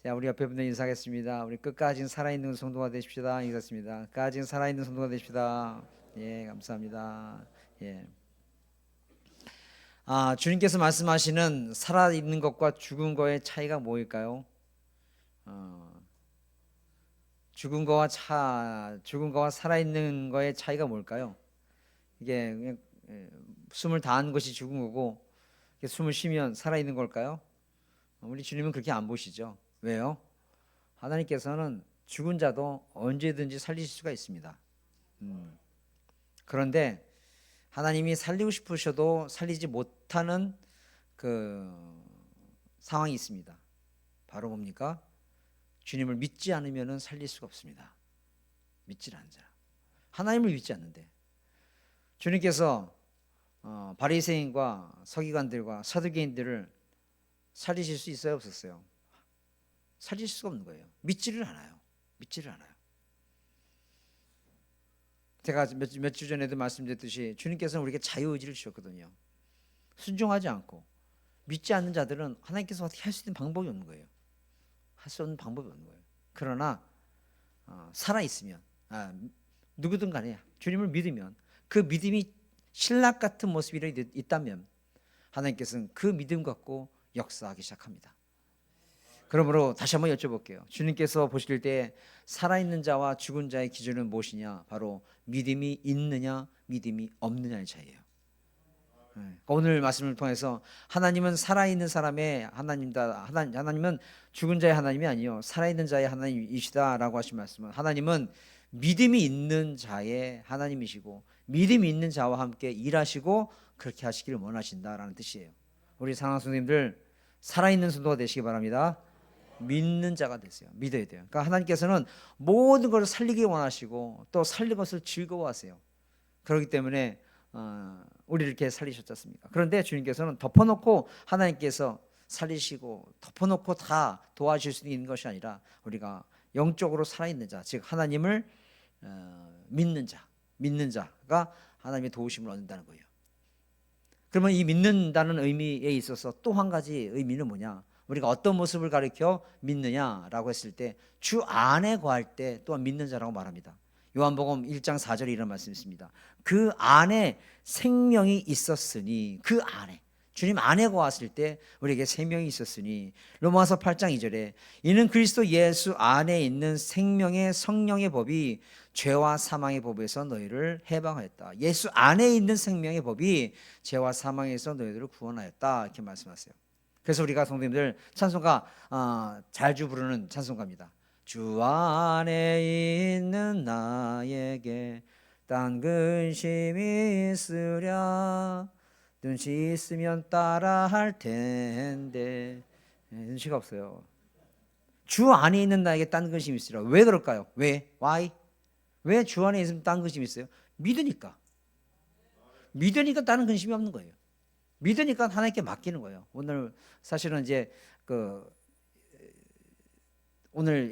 자, 우리 옆에 분들 인사하겠습니다. 우리 끝까지 살아있는 성도가 되십시다. 인사했습니다. 끝까지 살아있는 성도가 되십시다. 예, 감사합니다. 예. 주님께서 말씀하시는 살아있는 것과 죽은 거의 차이가 뭐일까요? 죽은 거와 살아있는 거의 차이가 뭘까요? 이게 그냥 숨을 다한 것이 죽은 거고 숨을 쉬면 살아있는 걸까요? 우리 주님은 그렇게 안 보시죠. 왜요? 하나님께서는 죽은 자도 언제든지 살리실 수가 있습니다. 그런데 하나님이 살리고 싶으셔도 살리지 못하는 그 상황이 있습니다. 바로 뭡니까? 주님을 믿지 않으면 살릴 수가 없습니다. 믿지 않는 자, 하나님을 믿지 않는데 주님께서 바리새인과 서기관들과 사두개인들을 살리실 수 있어요, 없었어요? 살릴 수가 없는 거예요. 믿지를 않아요. 제가 몇 주 전에도 말씀드렸듯이 주님께서는 우리에게 자유의지를 주셨거든요. 순종하지 않고 믿지 않는 자들은 하나님께서 어떻게 할 수 있는 방법이 없는 거예요. 할 수 없는 방법이 없는 거예요. 그러나 살아있으면 누구든 간에 주님을 믿으면 그 믿음이 신락 같은 모습이 있다면 하나님께서는 그 믿음 갖고 역사하기 시작합니다. 그러므로 다시 한번 여쭤볼게요. 주님께서 보실 때 살아있는 자와 죽은 자의 기준은 무엇이냐? 바로 믿음이 있느냐 믿음이 없느냐의 차이예요. 오늘 말씀을 통해서 하나님은 살아있는 사람의 하나님이다. 하나님은 죽은 자의 하나님이 아니요 살아있는 자의 하나님이시다라고 하신 말씀은 하나님은 믿음이 있는 자의 하나님이시고 믿음이 있는 자와 함께 일하시고 그렇게 하시기를 원하신다라는 뜻이에요. 우리 사랑하는 성도님들 살아있는 성도가 되시기 바랍니다. 믿는 자가 되세요. 믿어야 돼요. 그러니까 하나님께서는 모든 것을 살리기 원하시고 또 살린 것을 즐거워하세요. 그렇기 때문에 우리를 이렇게 살리셨지 않습니까? 그런데 주님께서는 덮어놓고 하나님께서 살리시고 덮어놓고 다 도와줄 수 있는 것이 아니라 우리가 영적으로 살아있는 자, 즉 하나님을 믿는 자가 하나님의 도우심을 얻는다는 거예요. 그러면 이 믿는다는 의미에 있어서 또 한 가지 의미는 뭐냐? 우리가 어떤 모습을 가리켜 믿느냐라고 했을 때 주 안에 거할 때 또한 믿는 자라고 말합니다. 요한복음 1장 4절에 이런 말씀이 있습니다. 그 안에 생명이 있었으니 그 안에 주님 안에 거하실 때 우리에게 생명이 있었으니 로마서 8장 2절에 이는 그리스도 예수 안에 있는 생명의 성령의 법이 죄와 사망의 법에서 너희를 해방하였다. 예수 안에 있는 생명의 법이 죄와 사망에서 너희들을 구원하였다 이렇게 말씀하세요. 그래서 우리가 성도님들 찬송가 자주 부르는 찬송가입니다. 주 안에 있는 나에게 딴 근심이 있으랴 눈치 있으면 따라 할 텐데 눈치가 없어요. 주 안에 있는 나에게 딴 근심이 있으랴. 왜 그럴까요? 왜? Why? 왜 주 안에 있으면 딴 근심이 있어요? 믿으니까 다른 근심이 없는 거예요. 믿으니까 하나님께 맡기는 거예요. 오늘 사실은 이제 오늘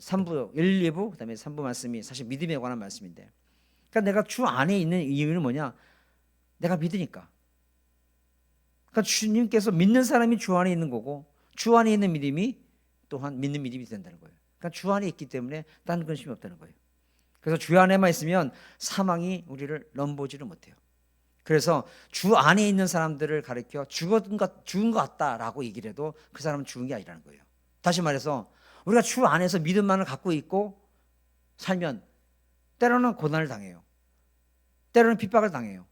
3부 1, 2부 그다음에 3부 말씀이 사실 믿음에 관한 말씀인데 그러니까 내가 주 안에 있는 이유는 뭐냐? 내가 믿으니까. 그러니까 주님께서 믿는 사람이 주 안에 있는 거고 주 안에 있는 믿음이 또한 믿는 믿음이 된다는 거예요. 그러니까 주 안에 있기 때문에 다른 근심이 없다는 거예요. 그래서 주 안에만 있으면 사망이 우리를 넘보지를 못해요. 그래서 주 안에 있는 사람들을 가리켜 죽은 것 같다라고 얘기를 해도 그 사람은 죽은 게 아니라는 거예요. 다시 말해서 우리가 주 안에서 믿음만을 갖고 있고 살면 때로는 고난을 당해요. 때로는 핍박을 당해요.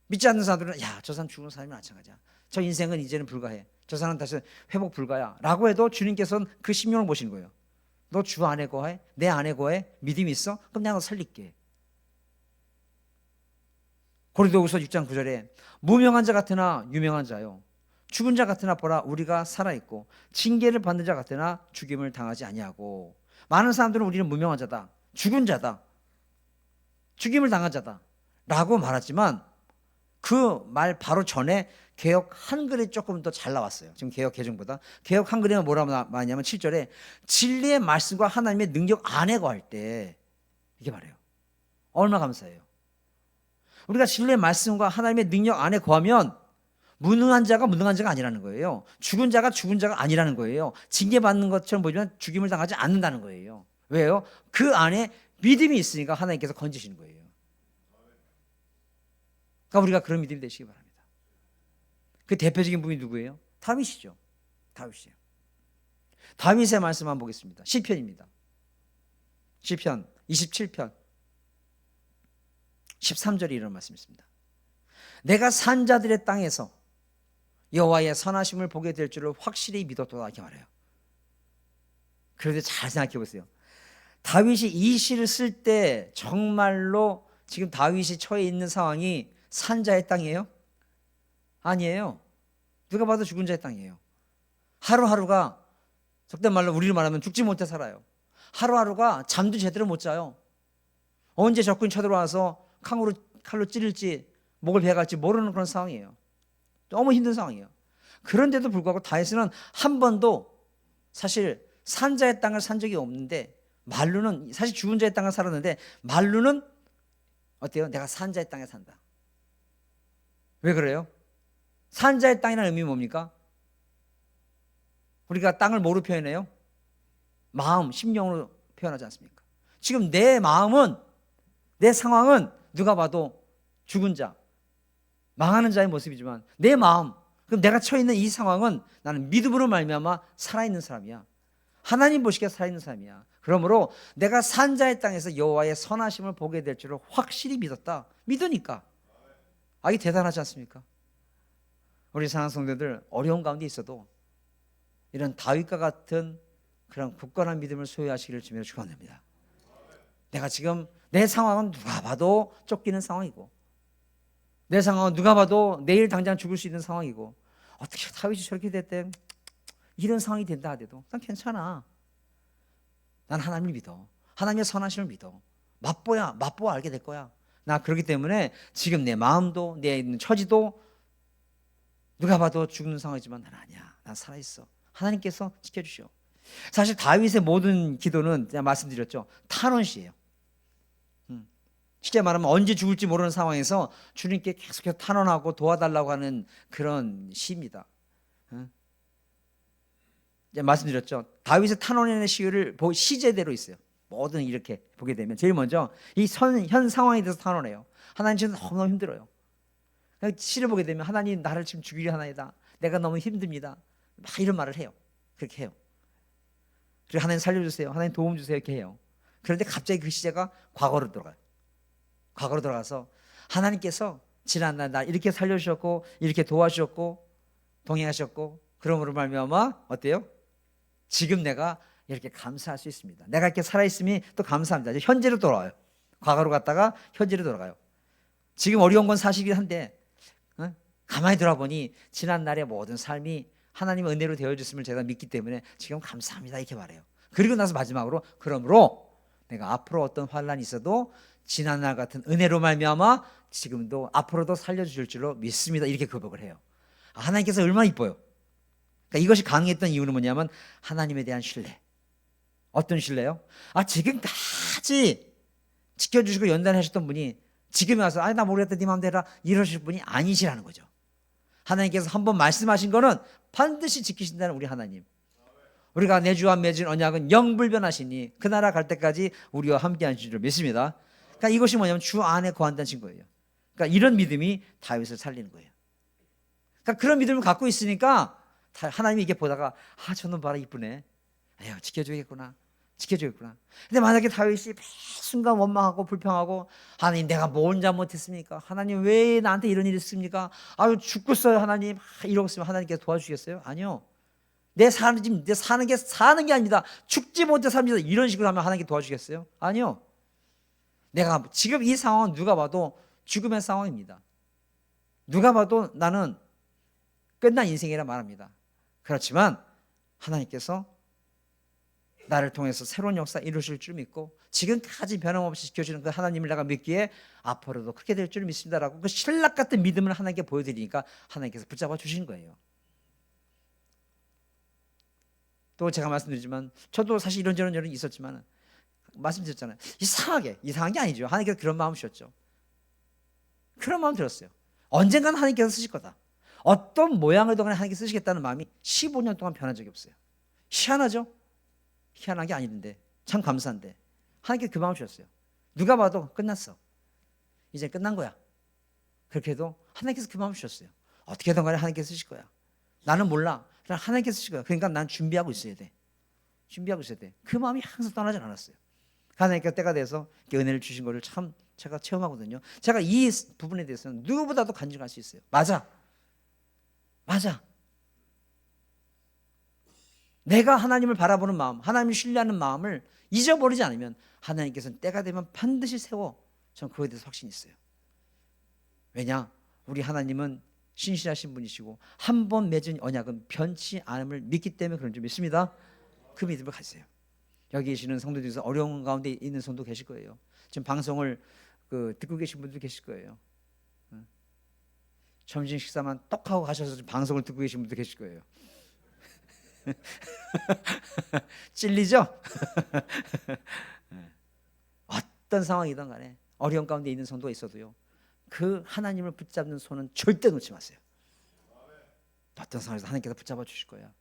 믿지 않는 사람들은 저 사람 죽은 사람이 마찬가지야. 저 인생은 이제는 불가해. 저 사람 다시 회복 불가야 라고 해도 주님께서는 그 심령을 보시는 거예요. 너 주 안에 거해? 내 안에 거해? 믿음이 있어? 그럼 내가 너 살릴게. 고린도후서 6장 9절에 무명한 자 같으나 유명한 자요 죽은 자 같으나 보라 우리가 살아있고 징계를 받는 자 같으나 죽임을 당하지 아니하고 많은 사람들은 우리는 무명한 자다 죽은 자다 죽임을 당한 자다 라고 말하지만 그 말 바로 전에 개역 한글이 조금 더 잘 나왔어요. 지금 개역 개정보다 개역 한글에는 뭐라고 말하냐면 7절에 진리의 말씀과 하나님의 능력 안에 거할 때 이렇게 말해요. 얼마나 감사해요. 우리가 진리의 말씀과 하나님의 능력 안에 거하면 무능한 자가 무능한 자가 아니라는 거예요. 죽은 자가 죽은 자가 아니라는 거예요. 징계받는 것처럼 보이지만 죽임을 당하지 않는다는 거예요. 왜요? 그 안에 믿음이 있으니까 하나님께서 건지시는 거예요. 그러니까 우리가 그런 믿음이 되시기 바랍니다. 그 대표적인 분이 누구예요? 다윗이죠. 다윗이에요. 다윗의 말씀 한번 보겠습니다. 시편입니다. 시편 27편 13절에 이런 말씀이 있습니다. 내가 산 자들의 땅에서 여호와의 선하심을 보게 될 줄을 확실히 믿었도다 이렇게 말해요. 그런데 잘 생각해 보세요. 다윗이 이 시를 쓸 때 정말로 지금 다윗이 처해 있는 상황이 산 자의 땅이에요? 아니에요. 누가 봐도 죽은 자의 땅이에요. 하루하루가 속된 말로 우리로 말하면 죽지 못해 살아요. 하루하루가 잠도 제대로 못 자요. 언제 적군이 쳐들어와서 칼로 찌를지 목을 베갈지 모르는 그런 상황이에요. 너무 힘든 상황이에요. 그런데도 불구하고 다윗은 한 번도 사실 산 자의 땅을 산 적이 없는데, 말로는 사실 죽은 자의 땅을 살았는데 말로는 어때요? 내가 산 자의 땅에 산다. 왜 그래요? 산 자의 땅이라는 의미는 뭡니까? 우리가 땅을 뭐로 표현해요? 마음, 심령으로 표현하지 않습니까? 지금 내 마음은, 내 상황은 누가 봐도 죽은 자, 망하는 자의 모습이지만 내 마음, 그럼 내가 처해 있는 이 상황은 나는 믿음으로 말미암아 살아있는 사람이야. 하나님 보시기에 살아있는 사람이야. 그러므로 내가 산 자의 땅에서 여호와의 선하심을 보게 될 줄을 확실히 믿었다. 믿으니까. 아, 이게 대단하지 않습니까? 우리 사랑하는 성도들, 어려운 가운데 있어도 이런 다윗과 같은 그런 굳건한 믿음을 소유하시기를 주님으로 축원합니다. 내가 지금 내 상황은 누가 봐도 쫓기는 상황이고, 내 상황은 누가 봐도 내일 당장 죽을 수 있는 상황이고, 어떻게 다윗이 저렇게 됐대? 이런 상황이 된다 하더라도 난 괜찮아. 난 하나님을 믿어. 하나님의 선하심을 믿어. 맛보아 알게 될 거야. 나 그렇기 때문에 지금 내 마음도 내 있는 처지도 누가 봐도 죽는 상황이지만 난 아니야. 난 살아있어. 하나님께서 지켜주시오. 사실 다윗의 모든 기도는 제가 말씀드렸죠. 탄원시예요. 쉽게 말하면 언제 죽을지 모르는 상황에서 주님께 계속해서 탄원하고 도와달라고 하는 그런 시입니다. 이제 말씀드렸죠. 다윗의 탄원의 시를 시제대로 있어요. 뭐든 이렇게 보게 되면 제일 먼저 이 현 상황에 대해서 탄원해요. 하나님 지금 너무 힘들어요. 시를 보게 되면 하나님 나를 지금 죽이려 하나이다. 내가 너무 힘듭니다. 막 이런 말을 해요. 그렇게 해요. 그리고 하나님 살려주세요. 하나님 도움 주세요. 이렇게 해요. 그런데 갑자기 그 시제가 과거로 돌아가요. 과거로 돌아가서 하나님께서 지난날 나 이렇게 살려주셨고 이렇게 도와주셨고 동행하셨고 그러므로 말미암아 어때요? 지금 내가 이렇게 감사할 수 있습니다. 내가 이렇게 살아있음이 또 감사합니다. 이제 현재로 돌아와요. 과거로 갔다가 현재로 돌아가요. 지금 어려운 건 사실이긴 한데 가만히 돌아보니 지난날의 모든 삶이 하나님의 은혜로 되어졌음을 제가 믿기 때문에 지금 감사합니다 이렇게 말해요. 그리고 나서 마지막으로 그러므로 내가 앞으로 어떤 환난이 있어도 지난날 같은 은혜로 말미암아 지금도 앞으로도 살려주실 줄로 믿습니다 이렇게 고백을 해요. 하나님께서 얼마나 이뻐요. 그러니까 이것이 가능했던 이유는 뭐냐면 하나님에 대한 신뢰. 어떤 신뢰요? 지금까지 지켜주시고 연단하셨던 분이 지금에 와서 나 모르겠다 네 마음대로 이러실 분이 아니시라는 거죠. 하나님께서 한번 말씀하신 거는 반드시 지키신다는 우리 하나님. 우리가 내 주와 맺은 언약은 영불변하시니 그 나라 갈 때까지 우리와 함께 하실 줄 믿습니다. 그러니까 이것이 뭐냐면 주 안에 거한다는 증거예요. 그러니까 이런 믿음이 다윗을 살리는 거예요. 그러니까 그런 믿음을 갖고 있으니까 하나님이 이게 보다가 저놈 봐라 이쁘네. 지켜주겠구나. 근데 만약에 다윗이 순간 원망하고 불평하고 하나님 내가 뭔 잘못했습니까? 하나님 왜 나한테 이런 일이 있습니까? 죽겠어요 하나님. 이러고 있으면 하나님께서 도와주시겠어요? 아니요. 내 사는 게 아닙니다. 죽지 못해 삽니다. 이런 식으로 하면 하나님께 도와주겠어요? 아니요. 내가 지금 이 상황은 누가 봐도 죽음의 상황입니다. 누가 봐도 나는 끝난 인생이라 말합니다. 그렇지만 하나님께서 나를 통해서 새로운 역사 이루실 줄 믿고 지금까지 변함없이 지켜주는 그 하나님을 내가 믿기에 앞으로도 그렇게 될 줄 믿습니다라고 그 신락 같은 믿음을 하나님께 보여드리니까 하나님께서 붙잡아 주신 거예요. 또 제가 말씀드리지만 저도 사실 이런저런 일이 있었지만 말씀드렸잖아요. 이상한 게 아니죠. 하나님께서 그런 마음 주셨죠. 그런 마음 들었어요. 언젠가는 하나님께서 쓰실 거다. 어떤 모양을 동안 하나님께 쓰시겠다는 마음이 15년 동안 변한 적이 없어요. 희한하죠? 희한한 게 아닌데 참 감사한데 하나님께 그 마음을 주셨어요. 누가 봐도 끝났어. 이제 끝난 거야. 그렇게 해도 하나님께서 그 마음을 주셨어요. 어떻게든 간에 하나님께서 쓰실 거야. 나는 몰라. 그냥 하나님께서 쓰실 거야. 그러니까 난 준비하고 있어야 돼. 준비하고 있어야 돼. 그 마음이 항상 떠나지 않았어요. 하나님께서 때가 돼서 은혜를 주신 거를 참 제가 체험하거든요. 제가 이 부분에 대해서는 누구보다도 간증할 수 있어요. 맞아. 내가 하나님을 바라보는 마음, 하나님을 신뢰하는 마음을 잊어버리지 않으면 하나님께서는 때가 되면 반드시 세워. 저는 그거에 대해서 확신이 있어요. 왜냐? 우리 하나님은 신실하신 분이시고 한 번 맺은 언약은 변치 않음을 믿기 때문에 그런 줄 믿습니다. 그 믿음을 가지세요. 여기 계시는 성도 중에서 어려운 가운데 있는 성도 계실 거예요. 지금 방송을 듣고 계신 분도 계실 거예요. 점심 식사만 떡 하고 가셔서 방송을 듣고 계신 분도 계실 거예요. 찔리죠? 어떤 상황이든 간에 어려운 가운데 있는 성도가 있어도요, 그 하나님을 붙잡는 손은 절대 놓지 마세요. 어떤 상황에서 하나님께서 붙잡아 주실 거야.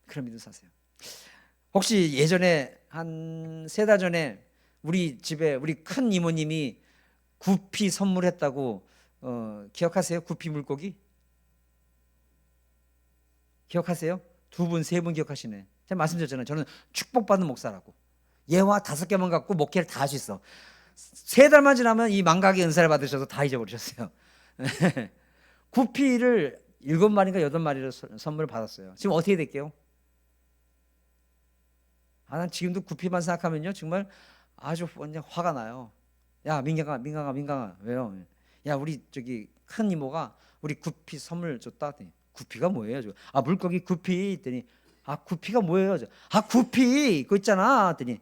그런 믿음 사세요. 혹시 예전에 한 3달 전에 우리 집에 우리 큰 이모님이 구피 선물했다고 기억하세요? 구피 물고기? 기억하세요? 2분, 3분 기억하시네. 제가 말씀드렸잖아요. 저는 축복받은 목사라고. 예화 5개만 갖고 목회를 다 할 수 있어. 3달만 지나면 이 망각의 은사를 받으셔서 다 잊어버리셨어요. 구피를 7마리인가 8마리를 선물을 받았어요. 지금 어떻게 될게요? 난 지금도 구피만 생각하면요 정말 아주 완전 화가 나요. 야 민강아 왜요? 야 우리 저기 큰 이모가 우리 구피 선물 줬다. 구피가 뭐예요? 물고기 구피 했더니 구피가 뭐예요? 구피 그거 있잖아 했더니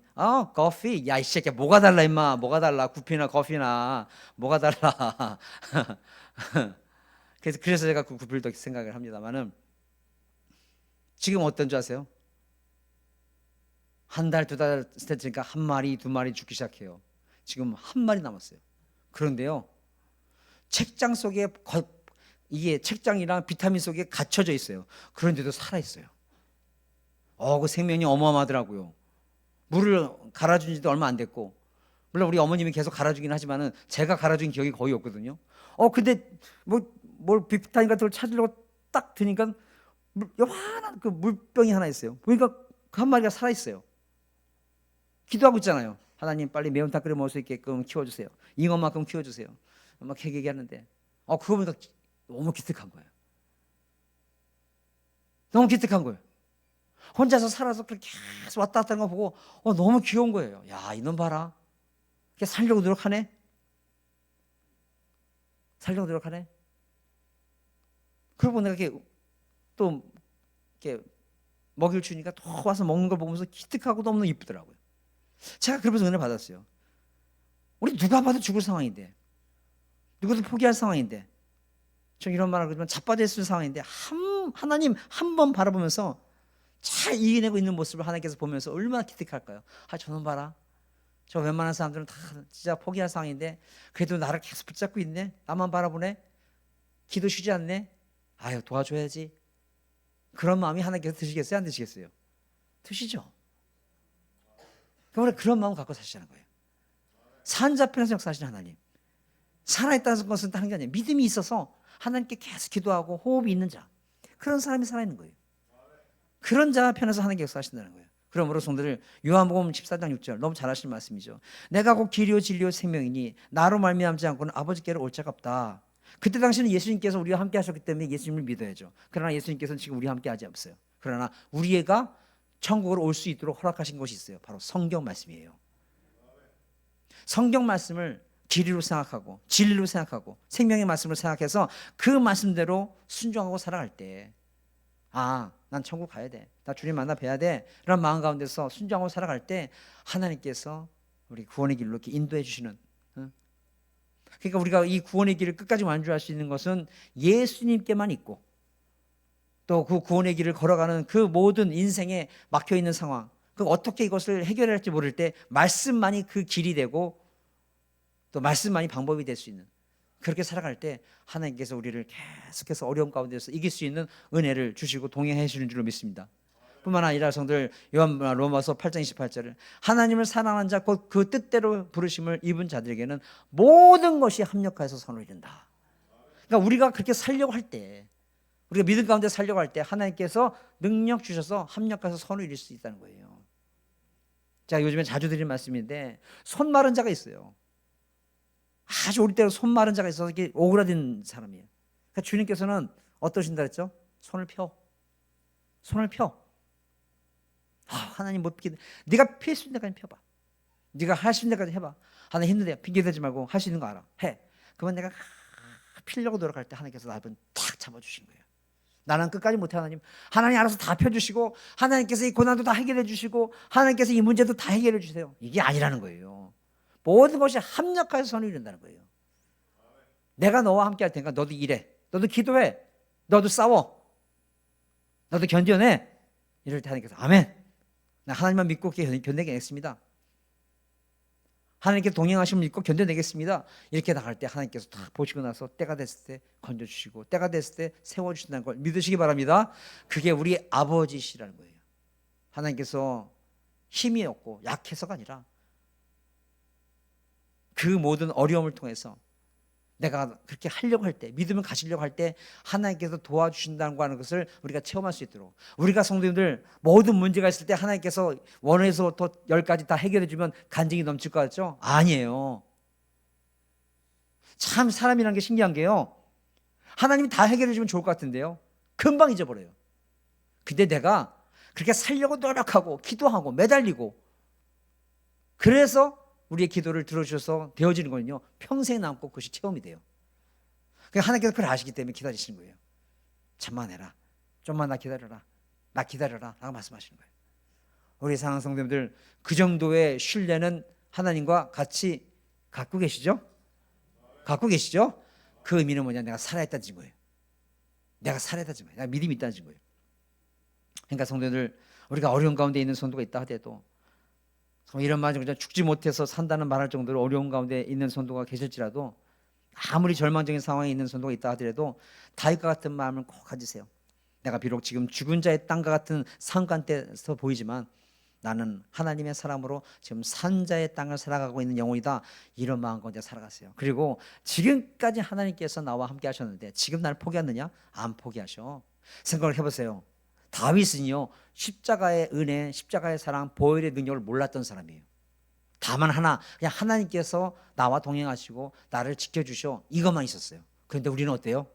커피. 야 이 새끼야 뭐가 달라 임마. 뭐가 달라 구피나 커피나 뭐가 달라. 그래서 제가 그 구피를 더 생각을 합니다만은 지금 어떤 줄 아세요? 한 달, 2달 됐으니까 1마리, 2마리 죽기 시작해요. 지금 1마리 남았어요. 그런데요, 책장 속에 이게 책장이랑 비타민 속에 갇혀져 있어요. 그런데도 살아 있어요. 그 생명이 어마어마하더라고요. 물을 갈아준 지도 얼마 안 됐고, 물론 우리 어머님이 계속 갈아주긴 하지만은 제가 갈아준 기억이 거의 없거든요. 근데 뭘 비타민 같은 걸 찾으려고 딱 드니까 요만한 그 물병이 하나 있어요. 보니까 그 1마리가 살아 있어요. 기도하고 있잖아요. 하나님 빨리 매운탕 끓여 먹을 수 있게끔 키워주세요. 잉어만큼 키워주세요. 막 얘기하는데 그거 보니까 너무 기특한 거예요. 너무 기특한 거예요. 혼자서 살아서 그렇게 계속 왔다 갔다 하는 거 보고 너무 귀여운 거예요. 야 이놈 봐라. 살려고 노력하네. 살려고 노력하네. 그러고 내가 또 이렇게 먹이를 주니까 또 와서 먹는 걸 보면서 기특하고 너무 이쁘더라고요. 제가 그러면서 은혜를 받았어요. 우리 누가 봐도 죽을 상황인데, 누구도 포기할 상황인데, 저 이런 말을 그러지만 자빠져 있을 상황인데 하나님 한 번 바라보면서 잘 이겨내고 있는 모습을 하나님께서 보면서 얼마나 기특할까요? 저놈 봐라. 저 웬만한 사람들은 다 진짜 포기할 상황인데 그래도 나를 계속 붙잡고 있네. 나만 바라보네. 기도 쉬지 않네. 도와줘야지. 그런 마음이 하나님께서 드시겠어요? 안 드시겠어요? 드시죠. 그런 마음 갖고 사시라는 거예요. 산자편에서 역사하시는 하나님. 살아있다는 것은 다른 게 아니에요. 믿음이 있어서 하나님께 계속 기도하고 호흡이 있는 자, 그런 사람이 살아있는 거예요. 그런 자 편에서 하나님께 역사하신다는 거예요. 그러므로 성도들, 요한복음 14장 6절 너무 잘 하시는 말씀이죠. 내가 곧 길이요 진리요 생명이니 나로 말미암지 않고는 아버지께로 올 자가 없다. 그때 당시는 예수님께서 우리와 함께 하셨기 때문에 예수님을 믿어야죠. 그러나 예수님께서는 지금 우리와 함께 하지 않으세요. 그러나 우리가 천국으로 올 수 있도록 허락하신 것이 있어요. 바로 성경 말씀이에요. 성경 말씀을 길이로 생각하고 진리로 생각하고 생명의 말씀을 생각해서 그 말씀대로 순종하고 살아갈 때 난 천국 가야 돼. 나 주님 만나 뵈야 돼. 이런 마음 가운데서 순종하고 살아갈 때 하나님께서 우리 구원의 길로 이렇게 인도해 주시는. 그러니까 우리가 이 구원의 길을 끝까지 완주할 수 있는 것은 예수님께만 있고 또 그 구원의 길을 걸어가는 그 모든 인생에 막혀 있는 상황, 어떻게 이것을 해결해야 할지 모를 때 말씀만이 그 길이 되고 또 말씀만이 방법이 될 수 있는 그렇게 살아갈 때 하나님께서 우리를 계속해서 어려움 가운데서 이길 수 있는 은혜를 주시고 동행해 주시는 줄로 믿습니다. 뿐만 아니라 성도들, 로마서 8장 28절을 하나님을 사랑하는 자 곧 그 뜻대로 부르심을 입은 자들에게는 모든 것이 합력하여서 선을 이룬다. 그러니까 우리가 그렇게 살려고 할 때, 우리가 믿음 가운데 살려고 할 때 하나님께서 능력 주셔서 합력해서 선을 이룰 수 있다는 거예요. 제가 요즘에 자주 드리는 말씀인데, 손 마른 자가 있어요. 아주 어릴 때로 손 마른 자가 있어서 이렇게 오그라든 사람이에요. 그러니까 주님께서는 어떠신다 그랬죠? 손을 펴. 손을 펴. 하나님 못 피게. 네가 필 수 있는 데까지 펴봐. 네가 할 수 있는 데까지 해봐. 하나님 힘든데 핑계대지 말고 할 수 있는 거 알아. 해. 그러면 내가 피려고 노력할 때 하나님께서 나를 탁 잡아주신 거예요. 나는 끝까지 못해. 하나님 알아서 다 펴주시고, 하나님께서 이 고난도 다 해결해 주시고, 하나님께서 이 문제도 다 해결해 주세요. 이게 아니라는 거예요. 모든 것이 합력해서 선을 이룬다는 거예요. 내가 너와 함께 할 테니까 너도 일해, 너도 기도해, 너도 싸워, 너도 견뎌내. 이럴 때 하나님께서 아멘, 나 하나님만 믿고 견뎌내겠습니다. 하나님께서 동행하심을 믿고 견뎌내겠습니다. 이렇게 나갈 때 하나님께서 다 보시고 나서 때가 됐을 때 건져주시고, 때가 됐을 때 세워주신다는 걸 믿으시기 바랍니다. 그게 우리 아버지시라는 거예요. 하나님께서 힘이 없고 약해서가 아니라 그 모든 어려움을 통해서 내가 그렇게 하려고 할 때, 믿음을 가지려고 할 때 하나님께서 도와주신다는 거 하는 것을 우리가 체험할 수 있도록, 우리가 성도님들 모든 문제가 있을 때 하나님께서 원에서부터 10까지 다 해결해 주면 간증이 넘칠 것 같죠? 아니에요. 참 사람이라는 게 신기한 게요, 하나님이 다 해결해 주면 좋을 것 같은데요, 금방 잊어버려요. 근데 내가 그렇게 살려고 노력하고 기도하고 매달리고, 그래서 우리의 기도를 들어주셔서 되어지는 거는요, 평생 남고 그것이 체험이 돼요. 그러니까 하나님께서 그걸 아시기 때문에 기다리시는 거예요. 참만해라, 좀만 나 기다려라, 나 기다려라 라고 말씀하시는 거예요. 우리 사랑하는 성도님들, 그 정도의 신뢰는 하나님과 같이 갖고 계시죠? 갖고 계시죠? 그 의미는 뭐냐, 내가 살아있다는 거예요. 내가 살아있다는 거예요. 내가 믿음이 있다는 거예요. 그러니까 성도들, 우리가 어려운 가운데 있는 성도가 있다 하더라도, 이런 말 그냥 죽지 못해서 산다는 말할 정도로 어려운 가운데 있는 성도가 계실지라도, 아무리 절망적인 상황에 있는 성도가 있다 하더라도 다윗과 같은 마음을 꼭 가지세요. 내가 비록 지금 죽은 자의 땅과 같은 상간대에서 보이지만 나는 하나님의 사람으로 지금 산 자의 땅을 살아가고 있는 영혼이다. 이런 마음 가운데 살아가세요. 그리고 지금까지 하나님께서 나와 함께 하셨는데 지금 나를 포기하느냐? 안 포기하셔. 생각을 해보세요. 다윗은요, 십자가의 은혜, 십자가의 사랑, 보혈의 능력을 몰랐던 사람이에요. 다만 하나, 그냥 하나님께서 나와 동행하시고 나를 지켜주셔, 이것만 있었어요. 그런데 우리는 어때요?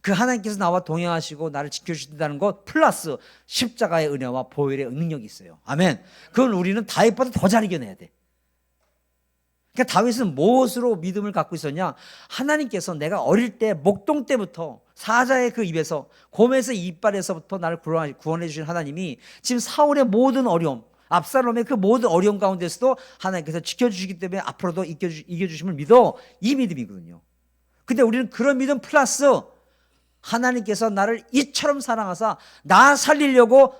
그 하나님께서 나와 동행하시고 나를 지켜주신다는 것 플러스 십자가의 은혜와 보혈의 능력이 있어요. 아멘. 그건 우리는 다윗보다 더 잘 이겨내야 돼. 그러니까 다윗은 무엇으로 믿음을 갖고 있었냐? 하나님께서 내가 어릴 때 목동 때부터 사자의 그 입에서, 곰에서 이빨에서부터 나를 구원해 주신 하나님이 지금 사울의 모든 어려움, 압살롬의 그 모든 어려움 가운데서도 하나님께서 지켜주시기 때문에 앞으로도 이겨주심을 믿어, 이 믿음이거든요. 근데 우리는 그런 믿음 플러스 하나님께서 나를 이처럼 사랑하사 나 살리려고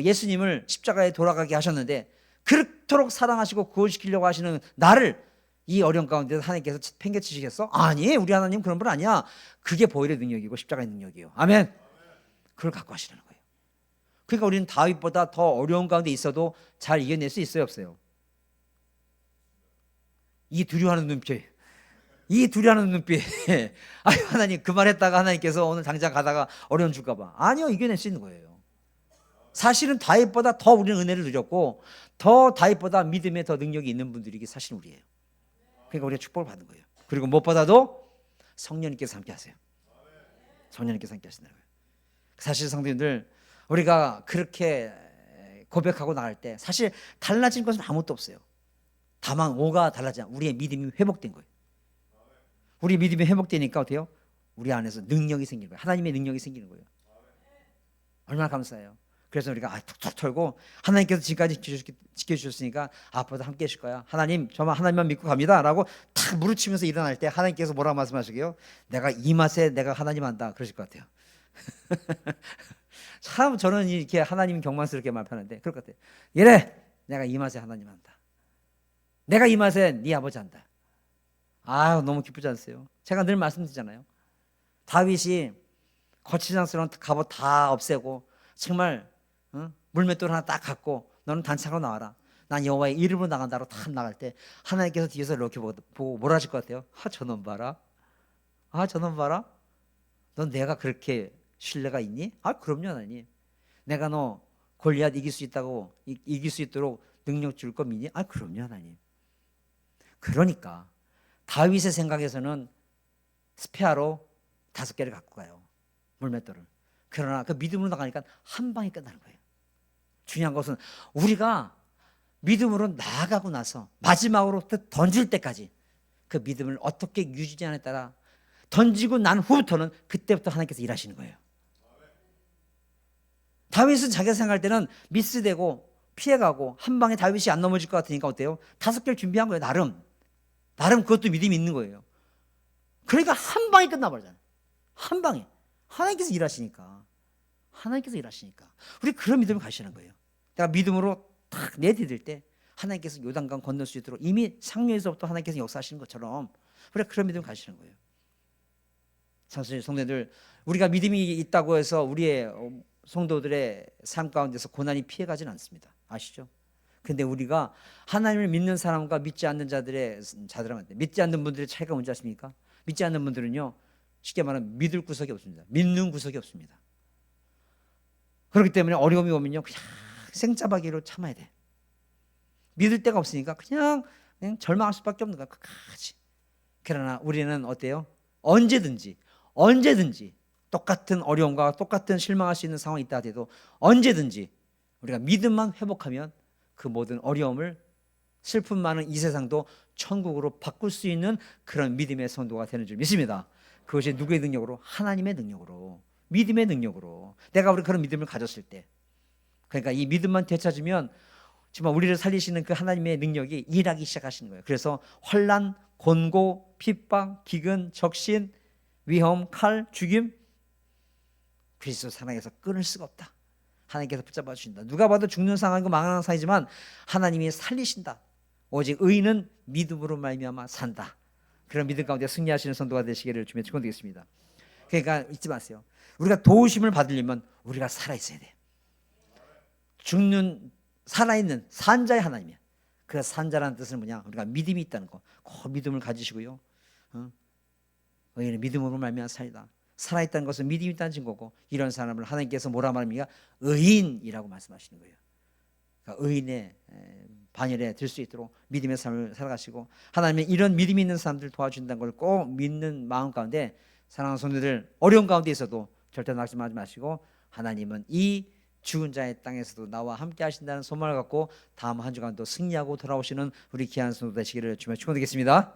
예수님을 십자가에 돌아가게 하셨는데, 그렇도록 사랑하시고 구원시키려고 하시는 나를 이 어려움 가운데서 하나님께서 팽개치시겠어? 아니, 우리 하나님 그런 분 아니야. 그게 보혈의 능력이고 십자가의 능력이에요. 아멘. 그걸 갖고 하시라는 거예요. 그러니까 우리는 다윗보다 더 어려운 가운데 있어도 잘 이겨낼 수 있어요, 없어요? 이 두려워하는 눈빛, 아유 하나님, 그 말했다가 하나님께서 오늘 당장 가다가 어려움 줄까 봐. 아니요, 이겨낼 수 있는 거예요. 사실은 다윗보다 더 우리는 은혜를 누렸고, 더 다윗보다 믿음에 더 능력이 있는 분들이 사실 우리예요. 그러니까 우리가 축복을 받는 거예요. 그리고 무엇보다도 성령님께서 함께 하세요. 성령님께서 함께 하신다는 거예요. 사실 성도님들, 우리가 그렇게 고백하고 나갈 때 사실 달라진 것은 아무것도 없어요. 다만 뭐가 달라지냐? 우리의 믿음이 회복된 거예요. 우리 믿음이 회복되니까 어때요? 우리 안에서 능력이 생기는 거예요. 하나님의 능력이 생기는 거예요. 얼마나 감사해요. 그래서 우리가 툭툭 털고, 하나님께서 지금까지 지켜주셨으니까 앞으로도 함께 하실 거야. 하나님, 저만 하나님만 믿고 갑니다 라고 탁 무릎치면서 일어날 때 하나님께서 뭐라고 말씀하시게요? 내가 이 맛에 내가 하나님 한다 그러실 것 같아요. 참 저는 이렇게 하나님 경망스럽게 말하는데 그럴 것 같아요. 이래, 내가 이 맛에 하나님 한다. 내가 이 맛에 네 아버지 한다. 아, 너무 기쁘지 않으세요? 제가 늘 말씀드리잖아요. 다윗이 거추장스러운 갑옷 다 없애고 정말 물맷돌 하나 딱 갖고 너는 단창으로 나와라. 난 여호와의 이름으로 나간다고 탁 나갈 때 하나님께서 뒤에서 이렇게 보고 뭐라 하실 것 같아요? 아, 저놈 봐라. 아, 저놈 봐라. 넌 내가 그렇게 신뢰가 있니? 아, 그럼요, 하나님. 내가 너 골리앗 이길 수 있다고 이길 수 있도록 능력 줄 거 믿니? 아, 그럼요, 하나님. 그러니까 다윗의 생각에서는 스페아로 5개를 갖고 가요. 물맷돌을. 그러나 그 믿음으로 나가니까 한 방에 끝나는 거예요. 중요한 것은 우리가 믿음으로 나아가고 나서 마지막으로 던질 때까지 그 믿음을 어떻게 유지하느냐에 따라 던지고 난 후부터는 그때부터 하나님께서 일하시는 거예요. 다윗은 자기가 생각할 때는 미스되고 피해가고 한 방에 다윗이 안 넘어질 것 같으니까 어때요? 5개를 준비한 거예요. 나름 그것도 믿음이 있는 거예요. 그러니까 한 방에 끝나버리잖아요. 한 방에. 하나님께서 일하시니까. 우리 그런 믿음을 가시는 거예요. 내가 믿음으로 딱 내디딜 때 하나님께서 요단강 건널 수 있도록 이미 상류에서부터 하나님께서 역사하시는 것처럼 우리가 그런 믿음을 가시는 거예요. 사실 성도들, 우리가 믿음이 있다고 해서 우리의 성도들의 삶 가운데서 고난이 피해가진 않습니다. 아시죠? 근데 우리가 하나님을 믿는 사람과 믿지 않는 자들한테 믿지 않는 분들의 차이가 뭔지 아십니까? 믿지 않는 분들은요, 쉽게 말하면 믿을 구석이 없습니다. 믿는 구석이 없습니다. 그렇기 때문에 어려움이 오면요, 그냥 생짜박이로 참아야 돼. 믿을 데가 없으니까 그냥 절망할 수밖에 없는 거야. 끝까지. 그러나 우리는 어때요? 언제든지 똑같은 어려움과 똑같은 실망할 수 있는 상황이 있다 해도 언제든지 우리가 믿음만 회복하면 그 모든 어려움을, 슬픔 많은 이 세상도 천국으로 바꿀 수 있는 그런 믿음의 성도가 되는 줄 믿습니다. 그것이 누구의 능력으로? 하나님의 능력으로, 믿음의 능력으로. 내가 우리 그런 믿음을 가졌을 때, 그러니까 이 믿음만 되찾으면 정말 우리를 살리시는 그 하나님의 능력이 일하기 시작하시는 거예요. 그래서 환난, 곤고, 핍박, 기근, 적신, 위험, 칼, 죽임, 그리스도 사랑에서 끊을 수가 없다. 하나님께서 붙잡아 주신다. 누가 봐도 죽는 상황이고 망하는 상황이지만 하나님이 살리신다. 오직 의인은 믿음으로 말미암아 산다. 그런 믿음 가운데 승리하시는 성도가 되시기를 주님의 축원드리겠습니다. 그러니까 잊지 마세요. 우리가 도우심을 받으려면 우리가 살아있어야 돼. 죽는, 살아있는 산자의 하나님이야. 그 산자라는 뜻은 뭐냐? 우리가 믿음이 있다는 거. 그 믿음을 가지시고요. 의인은 믿음으로 말미암아 살리다. 살아있다는 것은 믿음이 있다는 증거고, 이런 사람을 하나님께서 뭐라 말합니까? 의인이라고 말씀하시는 거예요. 그러니까 의인의 반열에 들 수 있도록 믿음의 삶을 살아가시고, 하나님은 이런 믿음이 있는 사람들 도와준다는 걸 꼭 믿는 마음 가운데, 사랑하는 성도들, 어려운 가운데 있어도 절대 낙심하지 마시고, 하나님은 이 죽은 자의 땅에서도 나와 함께 하신다는 소망을 갖고 다음 한 주간도 승리하고 돌아오시는 우리 귀한 성도 되시기를 주며 축원드리겠습니다.